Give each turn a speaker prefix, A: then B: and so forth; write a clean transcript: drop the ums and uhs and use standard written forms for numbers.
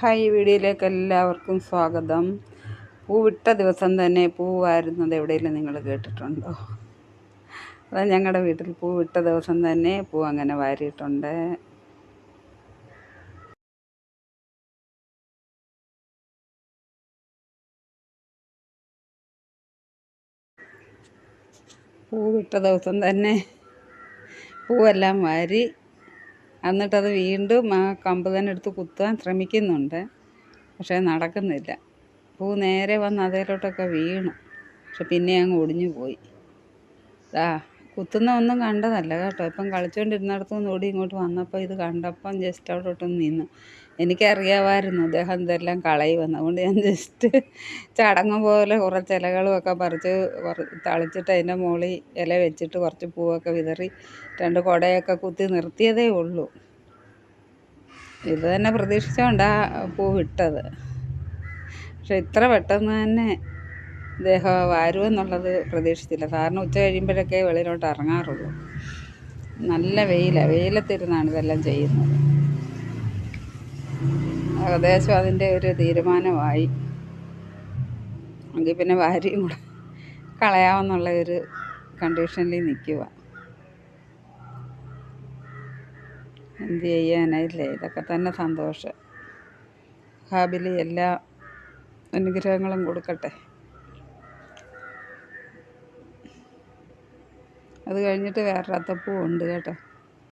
A: Hi, ഈ വീഡിയോയിലേക്ക് എല്ലാവർക്കും സ്വാഗതം. പൂവിട്ട ദിവസം തന്നെ പൂവായിരുന്നത് എവിടെയെങ്കിലും നിങ്ങൾ കേട്ടിട്ടുണ്ടോ? അത് ഞങ്ങളുടെ വീട്ടിൽ പൂവിട്ട ദിവസം തന്നെ പൂ അങ്ങനെ വാരിയിട്ടുണ്ട്. പൂവിട്ട ദിവസം തന്നെ പൂവെല്ലാം വാരി എന്നിട്ടത് വീണ്ടും ആ കമ്പ് തന്നെ എടുത്ത് കുത്താൻ ശ്രമിക്കുന്നുണ്ട്. പക്ഷേ നടക്കുന്നില്ല. പൂ നേരെ വന്ന് അതേലോട്ടൊക്കെ വീണു. പക്ഷെ പിന്നെ അങ്ങ് ഒടിഞ്ഞു പോയി. കുത്തുന്ന ഒന്നും കണ്ടതല്ല കേട്ടോ. ഇപ്പം കളിച്ചുകൊണ്ടിരുന്നിടത്തുനിന്ന് ഓടി ഇങ്ങോട്ട് വന്നപ്പോൾ ഇത് കണ്ടപ്പം ജസ്റ്റ് അവിടോട്ടൊന്ന് നിന്നു. എനിക്കറിയാമായിരുന്നു അദ്ദേഹം ഇതെല്ലാം കളയുമെന്ന്. അതുകൊണ്ട് ഞാൻ ജസ്റ്റ് ചടങ്ങ് പോലെ കുറച്ച് ഇലകളുമൊക്കെ പറിച്ച് തളിച്ചിട്ട് അതിൻ്റെ മുകളിൽ ഇല വെച്ചിട്ട് കുറച്ച് പൂവൊക്കെ വിതറി 2 കുടയൊക്കെ കുത്തി നിർത്തിയതേ ഉള്ളൂ. ഇത് തന്നെ പ്രതീക്ഷിച്ചുകൊണ്ടാണ് പൂ വിട്ടത്. പക്ഷെ ഇത്ര പെട്ടെന്ന് തന്നെ ഇദ്ദേഹം വരുമെന്നുള്ളത് പ്രതീക്ഷിച്ചില്ല. സാധാരണ ഉച്ച കഴിയുമ്പോഴൊക്കെ വെളിയിലോട്ട് ഇറങ്ങാറുള്ളൂ. നല്ല വെയിലത്തിരുന്നാണ് ഇതെല്ലാം ചെയ്യുന്നത്. ഏകദേശം അതിൻ്റെ ഒരു തീരുമാനമായി. എങ്കിൽ പിന്നെ വാരിയും കൂടെ കളയാമെന്നുള്ള ഒരു കണ്ടീഷനിൽ നിൽക്കുക. എന്ത് ചെയ്യാനായില്ലേ? ഇതൊക്കെ തന്നെ സന്തോഷം. ഹാബിലി എല്ലാ അനുഗ്രഹങ്ങളും കൊടുക്കട്ടെ. അത് കഴിഞ്ഞിട്ട് വേറെ അത്തപ്പൂ ഉണ്ട് കേട്ടോ.